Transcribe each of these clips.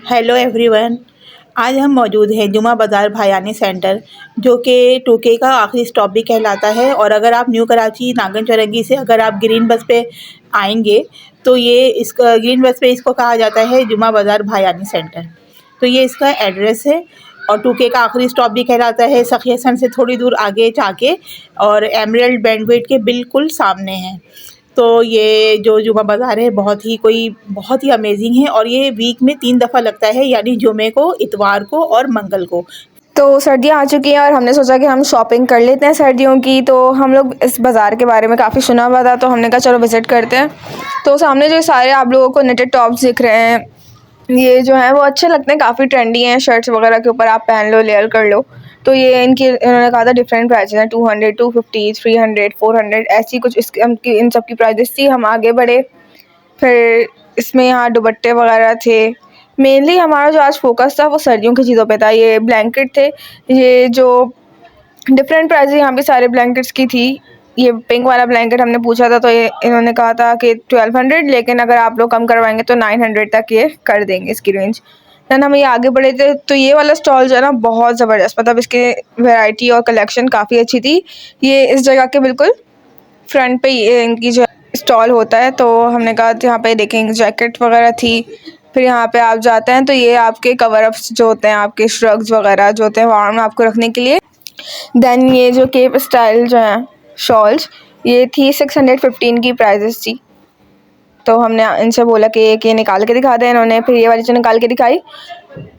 Hello everyone. आज हम मौजूद हैं जुमा बाज़ार भायानी सेंटर, जो कि टूके का आखिरी स्टॉप भी कहलाता है। और अगर आप न्यू कराची नागन चौरंगी से अगर आप ग्रीन बस पे आएंगे तो ये इसका ग्रीन बस पे इसको कहा जाता है जुमा बाज़ार भायानी सेंटर। तो ये इसका एड्रेस है और टूके का आखिरी स्टॉप भी कहलाता है। सखी हसन से थोड़ी दूर आगे जाके और एमरल्ड बैंडवेट के बिल्कुल सामने है। तो ये जो जुमा बाज़ार है बहुत ही अमेजिंग है और ये वीक में 3 दफ़ा लगता है, यानी जुमे को, इतवार को और मंगल को। तो सर्दियाँ आ चुकी हैं और हमने सोचा कि हम शॉपिंग कर लेते हैं सर्दियों की। तो हम लोग इस बाज़ार के बारे में काफ़ी सुना हुआ था, तो हमने कहा चलो विज़िट करते हैं। तो सामने जो सारे आप लोगों को नेटेड टॉप्स दिख रहे हैं, ये जो हैं वो अच्छे लगते हैं, काफ़ी ट्रेंडी हैं। शर्ट्स वगैरह के ऊपर आप पहन लो, लेयर कर लो। तो ये इन्होंने कहा था डिफरेंट प्राइसेस हैं, 200, 250, 300, 400, ऐसी कुछ इन सब की प्राइसेस थी। हम आगे बढ़े, फिर इसमें यहाँ दुपट्टे वगैरह थे। मेनली हमारा जो आज फोकस था वो सर्दियों की चीज़ों पे था। ये ब्लैंकेट थे, ये जो डिफरेंट प्राइस यहाँ पे सारे ब्लैंकेट्स की थी। ये पिंक वाला ब्लैंकेट हमने पूछा था, तो ये इन्होंने कहा था कि 1200, लेकिन अगर आप लोग कम करवाएंगे तो 900 तक ये कर देंगे इसकी रेंज। दैन हम ये आगे बढ़े थे, तो ये वाला स्टॉल जो है ना बहुत ज़बरदस्त, मतलब इसके वैरायटी और कलेक्शन काफ़ी अच्छी थी। ये इस जगह के बिल्कुल फ्रंट पे ये इनकी जो स्टॉल होता है। तो हमने कहा यहाँ पे देखेंगे, जैकेट वगैरह थी। फिर यहाँ पे आप जाते हैं तो ये आपके कवर अप्स जो होते हैं, आपके श्रग्स वगैरह जो होते हैं वार्म आपको रखने के लिए। देन ये जो केप स्टाइल जो है शॉल्स, ये थी 615 की प्राइजेस थी। तो हमने इनसे बोला कि एक ये निकाल के दिखा दें, इन्होंने फिर ये वाली जो निकाल के दिखाई।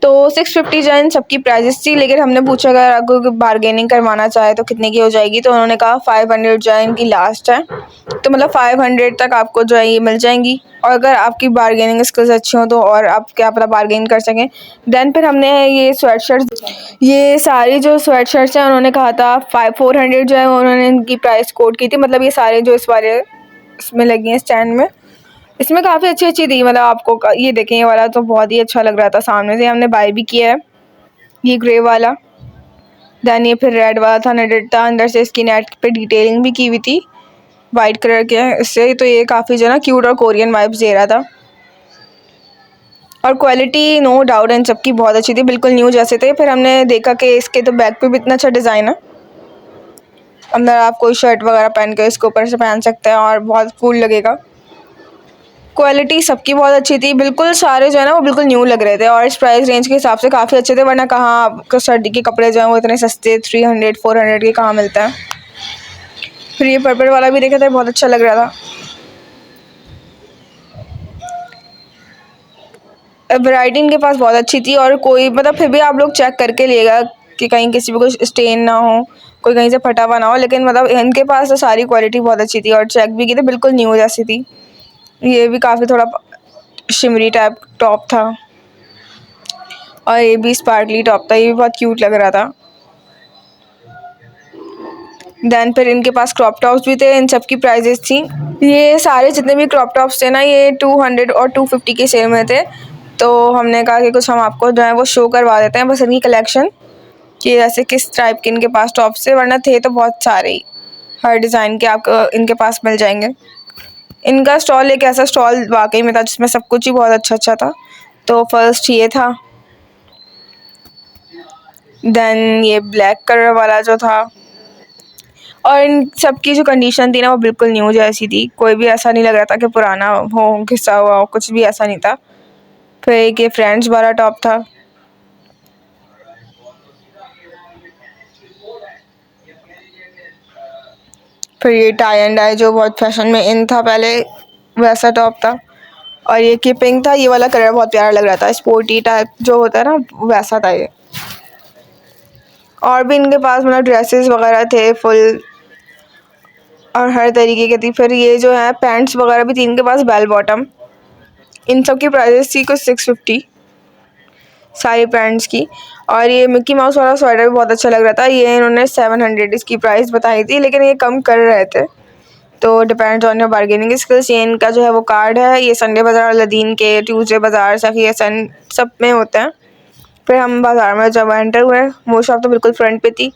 तो 650 जो इन सबकी प्राइजेस थी, लेकिन हमने पूछा अगर आपको बारगेनिंग करवाना चाहे तो कितने की हो जाएगी, तो उन्होंने कहा 500 जो है इनकी लास्ट है। तो मतलब 500 तक आपको जो है ये मिल जाएंगी। और अगर आपकी बारगेनिंग स्किल्स अच्छी हो तो और आप क्या पता बारगेन कर सकें। देन फिर हमने ये स्वेट शर्ट्स, ये सारी जो स्वेट शर्ट्स हैं उन्होंने कहा था 400 जो है उन्होंने इनकी प्राइस कोट की थी। मतलब ये सारे जो इस वाले इसमें लगी हैं स्टैंड में, इसमें काफ़ी अच्छी अच्छी थी। मतलब आपको ये देखें, ये वाला तो बहुत ही अच्छा लग रहा था, सामने से हमने बाय भी किया है, ये ग्रे वाला। दैन ये फिर रेड वाला था, नेटेड था, अंदर से इसकी नेट पे डिटेलिंग भी की हुई थी वाइट कलर के इससे। तो ये काफ़ी जो है ना क्यूट और कोरियन वाइब्स दे रहा था। और क्वालिटी नो डाउट इन सबकी बहुत अच्छी थी, बिल्कुल न्यू जैसे थे। फिर हमने देखा कि इसके तो बैक पे भी इतना अच्छा डिज़ाइन है, अंदर आप कोई शर्ट वगैरह पहन के इसके ऊपर से पहन सकते हैं और बहुत कूल लगेगा। क्वालिटी सबकी बहुत अच्छी थी, बिल्कुल सारे जो है ना वो बिल्कुल न्यू लग रहे थे और इस प्राइस रेंज के हिसाब से काफ़ी अच्छे थे। वरना कहाँ आपको सर्दी के कपड़े जो हैं वो इतने सस्ते 300, 400 के कहाँ मिलते हैं। फिर ये पर्पल वाला भी देखा था, बहुत अच्छा लग रहा था। वैरायटी इनके पास बहुत अच्छी थी और कोई मतलब फिर भी आप लोग चेक करके लेगा कि कहीं किसी भी कुछ स्टेन ना हो, कोई कहीं से फटा हुआ ना हो। लेकिन मतलब इनके पास तो सारी क्वालिटी बहुत अच्छी थी और चेक भी की थी, बिल्कुल न्यू जैसी थी। ये भी काफ़ी थोड़ा शिमरी टाइप टॉप था और ये भी स्पार्कली टॉप था, ये भी बहुत क्यूट लग रहा था। देन फिर इनके पास क्रॉप टॉप्स भी थे, इन सब की प्राइजेस थी। ये सारे जितने भी क्रॉप टॉप्स थे ना, ये 200 और 250 के सेल में थे। तो हमने कहा कि कुछ हम आपको जो है वो शो करवा देते हैं बस इनकी कलेक्शन, कि जैसे किस टाइप के इनके पास टॉप्स थे। वरना थे तो बहुत सारे ही, हर डिज़ाइन के आपको इनके पास मिल जाएंगे। इनका स्टॉल एक ऐसा स्टॉल वाकई में था जिसमें सब कुछ ही बहुत अच्छा अच्छा था। तो फर्स्ट ये था, देन ये ब्लैक कलर वाला जो था। और इन सब की जो कंडीशन थी ना वो बिल्कुल न्यू जैसी थी, कोई भी ऐसा नहीं लग रहा था कि पुराना हो, घिसा हुआ हो, कुछ भी ऐसा नहीं था। फिर एक ये फ्रेंड्स वाला टॉप था। फिर ये टाई एंड डाई जो बहुत फैशन में इन था पहले, वैसा टॉप था। और ये कि पिंक था, ये वाला कलर बहुत प्यारा लग रहा था, स्पोर्टी टाइप जो होता है ना वैसा था ये। और भी इनके पास मतलब ड्रेसेस वगैरह थे फुल और हर तरीके की थी। फिर ये जो है पैंट्स वगैरह भी थी इनके पास, बेल बॉटम। इन सब की प्राइसेस थी कुछ 650 सारी पैंट्स की। और ये मिक्की माउस वाला स्वेटर भी बहुत अच्छा लग रहा था, ये इन्होंने 700 इसकी प्राइस बताई थी, लेकिन ये कम कर रहे थे। तो depends on your bargaining skills. ये इनका जो है वो कार्ड है, ये संडे बाज़ार, लदीन के, ट्यूसडे बाज़ार, सखी हसन सब में होते हैं। फिर हम बाज़ार में जब एंटर हुए, वो शॉप तो बिल्कुल फ्रंट पे थी।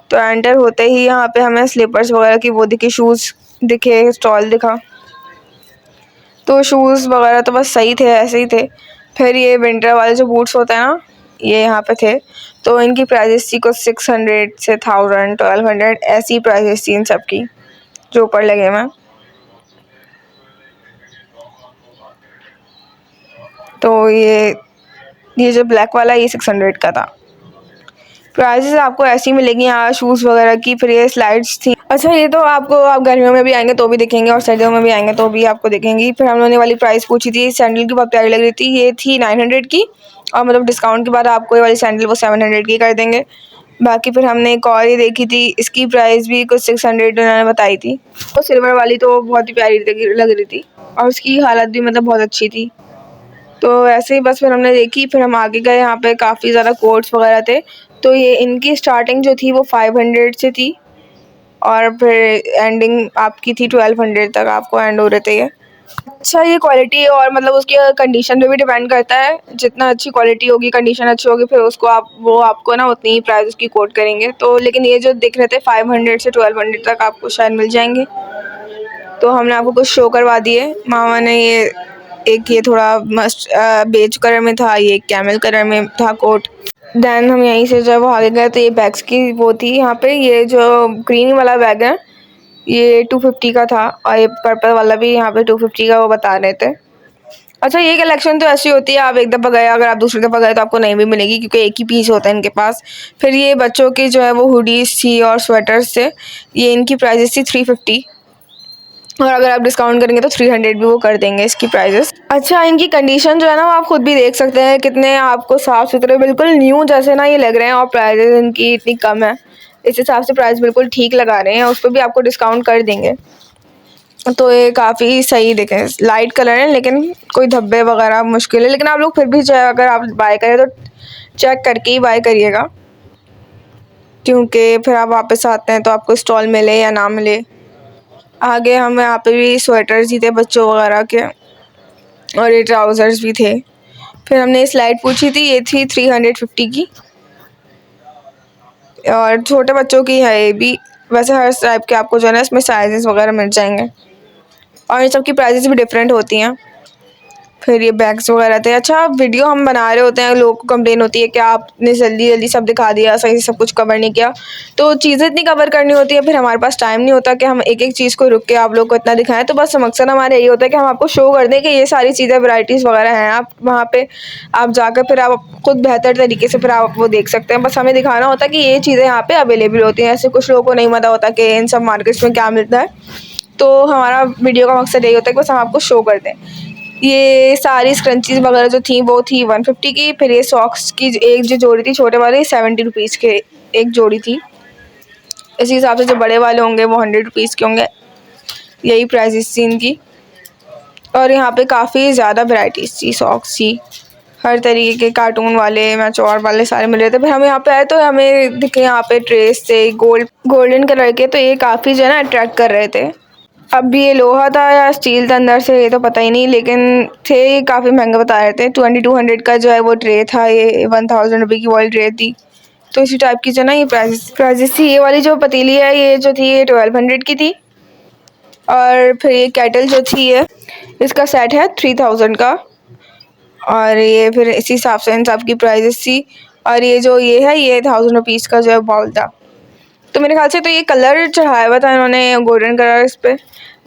तो एंटर होते ही यहाँ पे हमें स्लीपर्स वगैरह की वो दिखी, शूज़ दिखे, स्टॉल दिखा। तो शूज़ वगैरह तो बस सही थे, ऐसे ही थे। फिर ये विंटर वाले जो बूट्स होते हैं ना, ये यहाँ पे थे, तो इनकी प्राइजेस थी कुछ 600 से 1000 1200 ऐसी प्राइजेस थी इन सब की जो ऊपर लगे हुए। तो ये जो ब्लैक वाला ये 600 का था। प्राइजेस आपको ऐसी मिलेगी यहाँ शूज़ वगैरह की। फिर ये स्लाइड्स थी। अच्छा, ये तो आपको आप गर्मियों में भी आएंगे तो भी दिखेंगे और सर्दियों में भी आएंगे तो भी आपको दिखेंगी। फिर हम लोगों ने वाली प्राइस पूछी थी, सैंडल की बहुत प्यारी लग रही थी, ये थी 900 की, और मतलब डिस्काउंट के बाद आपको ये वाली सैंडल वो 700 की कर देंगे। बाकी फिर हमने एक और ये देखी थी, इसकी प्राइस भी कुछ 600 उन्होंने बताई थी। तो सिल्वर वाली तो बहुत ही प्यारी लग रही थी और उसकी हालत भी मतलब बहुत अच्छी थी। तो ऐसे ही बस फिर हमने देखी, फिर हम आगे गए, यहाँ पे काफ़ी ज़्यादा कोट्स वगैरह थे। तो ये इनकी स्टार्टिंग जो थी वो 500 से थी और फिर एंडिंग आपकी थी 1200 तक आपको एंड हो रहे थे ये। अच्छा, ये क्वालिटी और मतलब उसकी कंडीशन पे भी डिपेंड करता है। जितना अच्छी क्वालिटी होगी, कंडीशन अच्छी होगी, फिर वो आपको ना उतनी ही प्राइस उसकी कोट करेंगे। तो लेकिन ये जो दिख रहे थे 500 से 1200 तक आपको शायद मिल जाएंगे। तो हमने आपको कुछ शो करवा दिए। मामा ने ये थोड़ा मस्त बेज कलर में था, ये कैमल कलर में था कोट। देन हम यहीं से जब आगे गए तो ये बैग्स की वो थी यहाँ पे। ये जो ग्रीन वाला बैग है ये 250 का था और ये पर्पल वाला भी यहाँ पे 250 का वो बता रहे थे। अच्छा, ये कलेक्शन तो ऐसी होती है, आप एक दफ़ा गए, अगर आप दूसरी दफ़ा गए तो आपको नहीं भी मिलेगी क्योंकि एक ही पीस होता है इनके पास। फिर ये बच्चों की जो है वो हुडीज़ थी और स्वेटर्स थे, ये इनकी प्राइजेस थी 350 और अगर आप डिस्काउंट करेंगे तो 300 भी वो कर देंगे इसकी प्राइजेस। अच्छा, इनकी कंडीशन जो है ना वो आप खुद भी देख सकते हैं कितने आपको साफ़ सुथरे बिल्कुल न्यू जैसे ना ये लग रहे हैं और प्राइजेस इनकी इतनी कम है, इस हिसाब से प्राइस बिल्कुल ठीक लगा रहे हैं, उस पर भी आपको डिस्काउंट कर देंगे। तो ये काफ़ी सही दिखे, लाइट कलर है लेकिन कोई धब्बे वगैरह मुश्किल है, लेकिन आप लोग फिर भी चाहे अगर आप बाय करें तो चेक करके ही बाय करिएगा क्योंकि फिर आप वापस आते हैं तो आपको स्टॉल मिले या ना मिले। आगे हम यहाँ पे भी स्वेटर्स ही थे बच्चों वगैरह के और ये ट्राउज़र्स भी थे। फिर हमने स्लाइड पूछी थी, ये थी 350 की और छोटे बच्चों की है ये भी। वैसे हर टाइप के आपको जो है ना इसमें साइजेस वगैरह मिल जाएंगे और इन सब की प्राइजेस भी डिफरेंट होती हैं। फिर ये बैग्स वगैरह थे। अच्छा, वीडियो हम बना रहे होते हैं, लोगों को कंप्लेन होती है कि आपने जल्दी जल्दी सब दिखा दिया, सही से सब कुछ कवर नहीं किया। तो चीज़ें इतनी कवर करनी होती है, फिर हमारे पास टाइम नहीं होता कि हम एक एक चीज़ को रुक के आप लोग को इतना दिखाएं। तो बस मकसद हमारा यही होता है कि हम आपको शो कर दें कि ये सारी चीज़ें वैराइटीज़ वगैरह हैं, आप वहाँ पे आप जाकर फिर आप खुद बेहतर तरीके से फिर आप वो देख सकते हैं। बस हमें दिखाना होता है कि ये चीज़ें यहाँ पे अवेलेबल होती हैं। ऐसे कुछ लोगों को नहीं पता होता कि इन सब मार्केट्स में क्या मिलता है। तो हमारा वीडियो का मकसद यही होता है कि बस हम आपको शो कर दें। ये सारी स्क्रंचीज़ वगैरह जो थी वो थी 150 की। फिर ये सॉक्स की एक जो जोड़ी थी छोटे वाले 70 रुपीज़ के एक जोड़ी थी। इसी हिसाब से जो बड़े वाले होंगे वो 100 रुपीज़ के होंगे। यही प्राइसेस थी इनकी और यहाँ पे काफ़ी ज़्यादा वैराइटीज़ थी, सॉक्स थी, हर तरीके के कार्टून वाले मैचौर वाले सारे मिल रहे थे। फिर हम यहाँ पे आए तो हमें दिखे यहाँ पे ट्रेस थे गोल्डन कलर के, तो ये काफ़ी जो है ना अट्रैक्ट कर रहे थे। अब ये लोहा था या स्टील था अंदर से ये तो पता ही नहीं, लेकिन थे ये काफ़ी महंगे बता रहे थे। 2200 का जो है वो ट्रे था, ये 1000 रुपये की वाली ट्रे थी। तो इसी टाइप की जो ना ये प्राइजेस थी। ये वाली जो पतीली है ये जो थी ये 1200 की थी और फिर ये केटल जो थी ये इसका सेट है 3000 का और ये फिर इसी हिसाब से इन सब की प्राइजेस थी। और ये जो ये है ये 1000 रुपीज़ का जो है बाउल था। तो मेरे ख्याल से तो ये कलर चढ़ाया हुआ था इन्होंने गोल्डन कलर इस पर,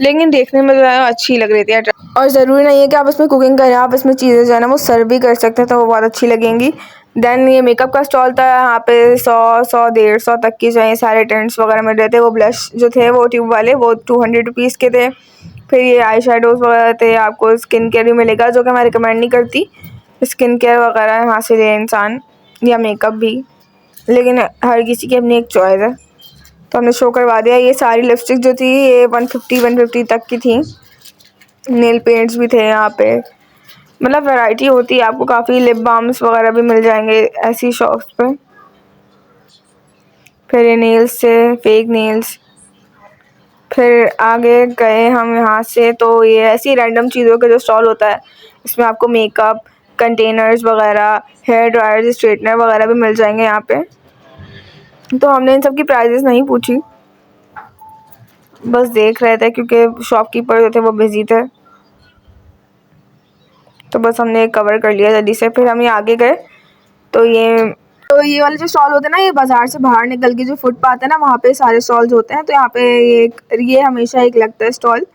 लेकिन देखने में जो है अच्छी लग रही थी। और ज़रूरी नहीं है कि आप इसमें कुकिंग करें, आप इसमें चीज़ें जो है ना वो सर्व भी कर सकते हैं तो वो बहुत अच्छी लगेंगी। देन ये मेकअप का स्टॉल था, यहाँ पे 100 150 तक की जो है सारे टेंट्स वगैरह मिल रहे थे। वो ब्लश जो थे वो ट्यूब वाले वो 200 रुपीज़ के थे। फिर ये आई शेडोज़ वगैरह थे, आपको स्किन केयर भी मिलेगा जो कि मैं रिकमेंड नहीं करती स्किन केयर वगैरह यहाँ से ले इंसान या मेकअप भी, लेकिन हर किसी की अपनी एक चॉइस है। तो हमने शो करवा दिया। ये सारी लिपस्टिक जो थी ये 150 तक की थी। नेल पेंट्स भी थे यहाँ पे, मतलब वैरायटी होती है, आपको काफ़ी लिप बाम्स वगैरह भी मिल जाएंगे ऐसी शॉप्स पे। फिर ये नेल्स से फेक नेल्स। फिर आगे गए हम यहाँ से तो ये ऐसी रैंडम चीज़ों का जो स्टॉल होता है इसमें आपको मेकअप कंटेनर्स वगैरह, हेयर ड्रायर्स, स्ट्रेटनर वगैरह भी मिल जाएंगे यहाँ पे। तो हमने इन सब की प्राइजेस नहीं पूछी, बस देख रहे थे क्योंकि शॉपकीपर जो थे वो बिज़ी थे। तो बस हमने कवर कर लिया जल्दी से। फिर हम ये आगे गए तो ये वाले जो स्टॉल होते हैं ना, ये बाज़ार से बाहर निकल के जो फुटपाथ है ना, वहाँ पे सारे स्टॉल्स होते हैं। तो यहाँ पे ये हमेशा एक लगता है स्टॉल।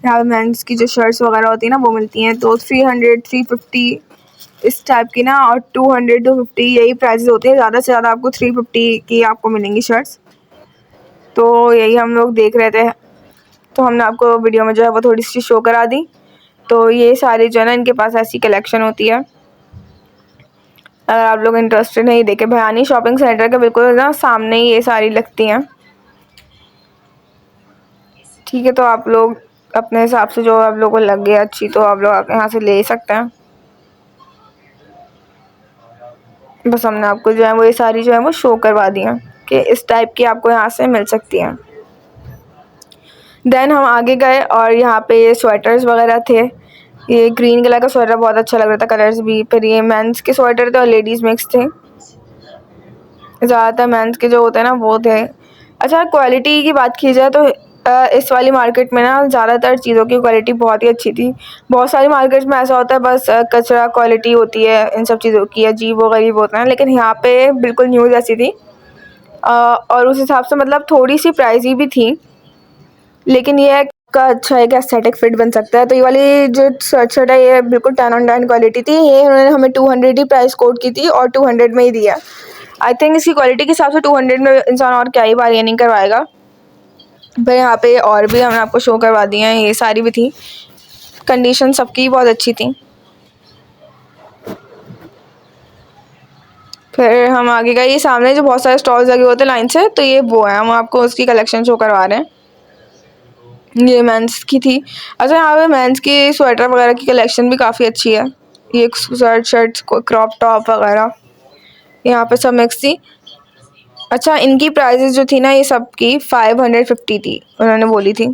यहाँ पे मेंस की जो शर्ट्स वगैरह होती है ना वो मिलती हैं। तो 300 350 इस टाइप की ना, और 200 250 यही प्राइसेस होते हैं। ज़्यादा से ज़्यादा आपको 350 की आपको मिलेंगी शर्ट्स। तो यही हम लोग देख रहे थे, तो हमने आपको वीडियो में जो है वो थोड़ी सी शो करा दी। तो ये सारी जो है ना, इनके पास ऐसी कलेक्शन होती है। अगर आप लोग इंटरेस्टेड नहीं, देखे भयानी शॉपिंग सेंटर के बिल्कुल ना सामने ही ये सारी लगती हैं। ठीक है, तो आप लोग अपने हिसाब से जो आप लोगों को लगे अच्छी, तो आप लोग यहाँ से ले सकते हैं। बस हमने आपको जो है वो ये सारी जो है वो शो करवा दी हैं कि इस टाइप की आपको यहाँ से मिल सकती हैं। देन हम आगे गए और यहाँ पे ये स्वेटर्स वगैरह थे। ये ग्रीन कलर का स्वेटर बहुत अच्छा लग रहा था, कलर्स भी। फिर ये मेंस के स्वेटर थे और लेडीज़ मिक्स थे। ज़्यादातर मेंस के जो होते हैं ना वो थे। अच्छा, क्वालिटी की बात की जाए तो इस वाली मार्केट में ना ज़्यादातर चीज़ों की क्वालिटी बहुत ही अच्छी थी। बहुत सारी मार्केट्स में ऐसा होता है बस कचरा क्वालिटी होती है इन सब चीज़ों की, अजीब व गरीब होता है। लेकिन यहाँ पे बिल्कुल न्यू जैसी थी। और उस हिसाब से मतलब थोड़ी सी प्राइजी भी थी, लेकिन ये का अच्छा है कि एस्थेटिक फिट बन सकता है। तो ये वाली जो शर्ट है ये बिल्कुल 10/10 क्वालिटी थी। ये उन्होंने हमें 200 ही प्राइस कोड की थी और 200 में ही दिया। आई थिंक इसकी क्वालिटी के हिसाब से 200 में इंसान और क्या ही बार्गेनिंग करवाएगा। फिर यहाँ पे और भी हमने आपको शो करवा दी हैं, ये सारी भी थी। कंडीशन सबकी बहुत अच्छी थी। फिर हम आगे गए, ये सामने जो बहुत सारे स्टॉल्स लगे होते हैं लाइन से, तो ये वो है, हम आपको उसकी कलेक्शन शो करवा रहे हैं। ये मेंस की थी। अच्छा, यहाँ पे मेंस की स्वेटर वगैरह की कलेक्शन भी काफ़ी अच्छी है। ये शर्ट्स क्रॉप टॉप वगैरह यहाँ पे सब मिक्स थी। अच्छा, इनकी प्राइजेस जो थी ना, ये सब की 550 थी, उन्होंने बोली थी।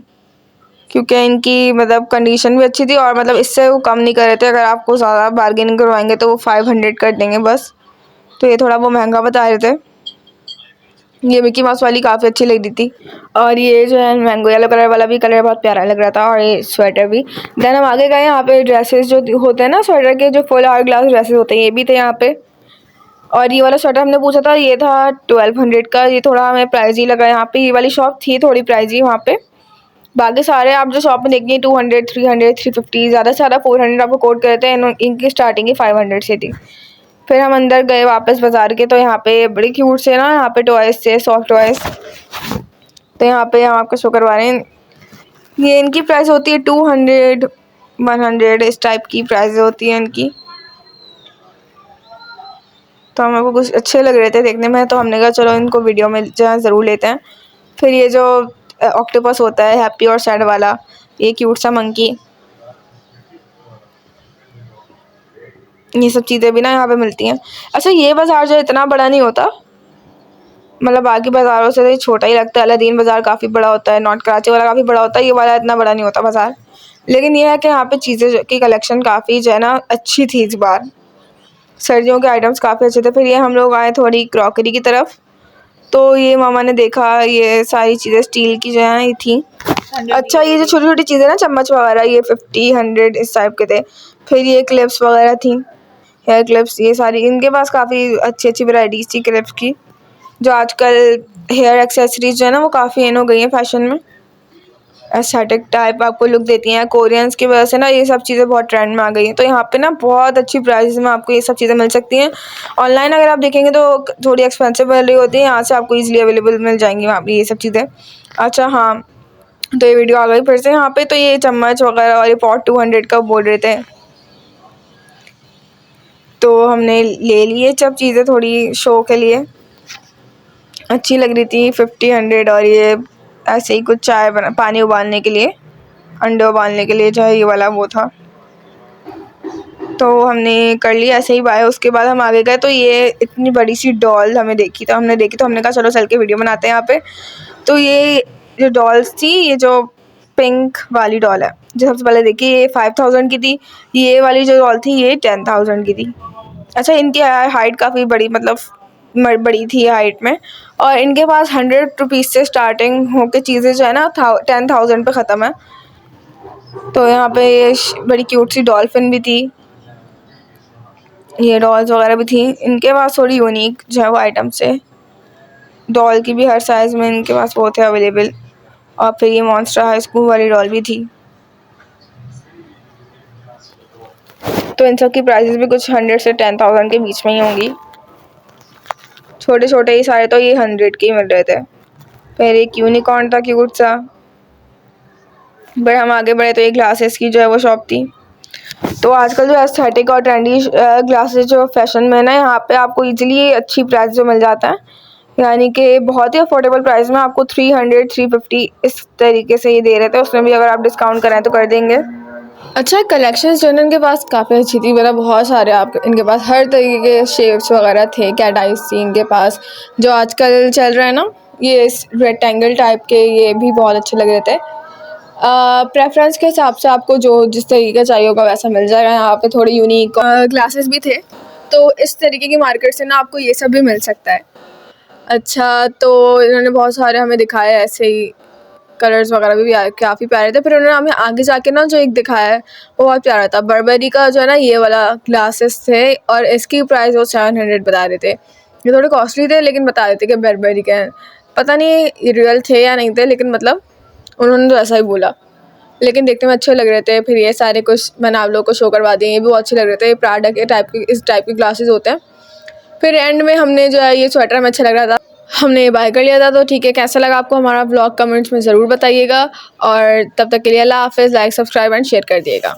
क्योंकि इनकी मतलब कंडीशन भी अच्छी थी और मतलब इससे वो कम नहीं कर रहे थे। अगर आपको ज़्यादा बार्गेनिंग करवाएंगे तो वो 500 कर देंगे बस। तो ये थोड़ा वो महंगा बता रहे थे। ये मिकी माउस वाली काफ़ी अच्छी लग रही थी। और ये जो है मैंगो येलो कलर वाला भी कलर बहुत प्यारा लग रहा था, और ये स्वेटर भी। देन हम आगे गए, यहाँ पे ड्रेसेस जो होते हैं ना स्वेटर के, जो फुल आवर ग्लास ड्रेसेस होते हैं, ये भी थे यहाँ पे। और ये वाला स्वेटर हमने पूछा था, ये था 1200 का। ये थोड़ा हमें प्राइजी लगा यहाँ पे। ये वाली शॉप थी थोड़ी प्राइजी वहाँ पे। बाकी सारे आप जो शॉप में देखेंगे 200 300 350, ज़्यादा से ज़्यादा 400 आपको कोट करते हैं। इनकी स्टार्टिंग ही 500 से थी। फिर हम अंदर गए वापस बाज़ार के, तो यहाँ पे बड़े क्यूट से ना, यहाँ पे टॉयज़ थे, सॉफ्ट टॉयज़। तो यहाँ पे हम आपको शो करवा रहे हैं। ये इनकी प्राइस होती है 200 100, इस टाइप की प्राइस होती है इनकी। तो हमको कुछ अच्छे लग रहे थे देखने में, तो हमने कहा चलो इनको वीडियो में जो है ज़रूर लेते हैं। फिर ये जो ऑक्टोपस होता है हैप्पी और सैड वाला, ये क्यूट सा मंकी, ये सब चीज़ें भी ना यहाँ पे मिलती हैं। अच्छा, ये बाज़ार जो इतना बड़ा नहीं होता, मतलब बाकी बाज़ारों से तो ये छोटा ही लगता है। अलादीन बाज़ार काफ़ी बड़ा होता है, नॉर्थ कराची वाला काफ़ी बड़ा होता है, ये वाला इतना बड़ा नहीं होता बाज़ार। लेकिन ये है कि यहाँ पे चीज़ें की कलेक्शन काफ़ी जो है ना अच्छी थी इस बार। सर्दियों के आइटम्स काफ़ी अच्छे थे। फिर ये हम लोग आए थोड़ी क्रॉकरी की तरफ, तो ये मामा ने देखा ये सारी चीज़ें स्टील की जो है ये थी। अच्छा, ये जो छोटी छोटी चीज़ें ना चम्मच वगैरह, ये 50 100 इस टाइप के थे। फिर ये क्लिप्स वगैरह थी, हेयर क्लिप्स, ये सारी इनके पास काफ़ी अच्छी अच्छी वैराइटीज़ थी क्लिप्स की। जो आजकल हेयर एक्सेसरीज जो है ना वो काफ़ी इन हो गई हैं फैशन में, एस्थेटिक टाइप आपको लुक देती हैं। कोरियंस की वजह से ना ये सब चीज़ें बहुत ट्रेंड में आ गई हैं। तो यहाँ पे ना बहुत अच्छी प्राइस में आपको ये सब चीज़ें मिल सकती हैं। ऑनलाइन अगर आप देखेंगे तो थोड़ी एक्सपेंसिव मिल रही होती है, यहाँ से आपको ईजिली अवेलेबल मिल जाएंगी वहाँ पर ये सब चीज़ें। अच्छा हाँ, तो ये वीडियो आ गई फिर से यहाँ पे। तो ये चम्मच वगैरह और ये पॉट 200 का बोल रहे थे, तो हमने ले लिए सब चीज़ें थोड़ी शो के लिए, अच्छी लग रही थी 50 100। और ये ऐसे ही कुछ चाय बना, पानी उबालने के लिए, अंडे उबालने के लिए जो है ये वाला वो था। तो हमने कर लिया ऐसे ही बाय। उसके बाद हम आगे गए, तो ये इतनी बड़ी सी डॉल हमें देखी, तो हमने देखी, तो हमने कहा चलो चल के वीडियो बनाते हैं यहाँ पे। तो ये जो डॉल्स थी, ये जो पिंक वाली डॉल है जो सबसे पहले देखी, ये 5000 की थी। ये वाली जो डॉल थी ये 10,000 की थी। अच्छा, इनकी हाइट काफ़ी बड़ी, मतलब बड़ी थी हाइट में। और इनके पास 100 रुपीज़ से स्टार्टिंग होकर चीज़ें जो है ना 10,000 पे ख़त्म है। तो यहाँ पे ये बड़ी क्यूट सी डॉल्फिन भी थी, ये डॉल्स वगैरह भी थी इनके पास, थोड़ी यूनिक जो है वो आइटम्स है। डॉल की भी हर साइज़ में इनके पास वो थे अवेलेबल। और फिर ये मॉन्स्टर हाई स्कूल वाली डॉल भी थी। तो इन सब की प्राइसेस भी कुछ 100 से 10,000 के बीच में ही होंगी। छोटे छोटे ही सारे तो ये 100 के ही मिल रहे थे। फिर एक यूनिकॉर्न था क्यूट सा। बट हम आगे बढ़े तो ये ग्लासेस की जो है वो शॉप थी। तो आजकल जो एस्थेटिक और ट्रेंडी ग्लासेस जो फैशन में ना, यहाँ पे आपको इजीली अच्छी प्राइस जो मिल जाता है, यानी कि बहुत ही अफोर्डेबल प्राइस में आपको 300 350 इस तरीके से ये दे रहे थे। उसमें भी अगर आप डिस्काउंट कराएं तो कर देंगे। अच्छा, कलेक्शंस जो है ना इनके पास काफ़ी अच्छी थी, मतलब बहुत सारे आप इनके पास हर तरीके के शेप्स वगैरह थे। कैट आइज थी इनके पास, जो आजकल चल रहा है ना ये रेक्टेंगल टाइप के, ये भी बहुत अच्छे लग रहे थे। प्रेफरेंस के हिसाब से आपको जो जिस तरीके का चाहिए होगा वैसा मिल जाएगा। यहाँ पे थोड़े यूनिक ग्लासेस भी थे, तो इस तरीके की मार्केट से ना आपको ये सब भी मिल सकता है। अच्छा, तो इन्होंने बहुत सारे हमें दिखाए ऐसे ही, कलर्स वगैरह भी काफ़ी प्यारे थे। फिर उन्होंने हमें आगे जाके ना जो एक दिखाया है वो बहुत प्यारा था। बर्बरी का जो है ना ये वाला ग्लासेस थे, और इसकी प्राइस वो 700 बता रहे थे। ये थोड़े कॉस्टली थे लेकिन बता रहे थे कि बर्बरी के हैं। पता नहीं ये रियल थे या नहीं थे, लेकिन मतलब उन्होंने तो ऐसा ही बोला। लेकिन देखने में अच्छे लग रहे थे। फिर ये सारे कुछ मैंने आप लोगों को शो करवा दिए, ये भी बहुत अच्छे लग रहे थे। प्राडा के टाइप के इस टाइप के ग्लासेस होते हैं। फिर एंड में हमने जो है ये स्वेटर हमें अच्छा लग रहा था, हमने ये बाय कर लिया था। तो ठीक है, कैसा लगा आपको हमारा व्लॉग कमेंट्स में ज़रूर बताइएगा। और तब तक के लिए अल्लाह हाफ़िज़। लाइक, सब्सक्राइब एंड शेयर कर दिएगा।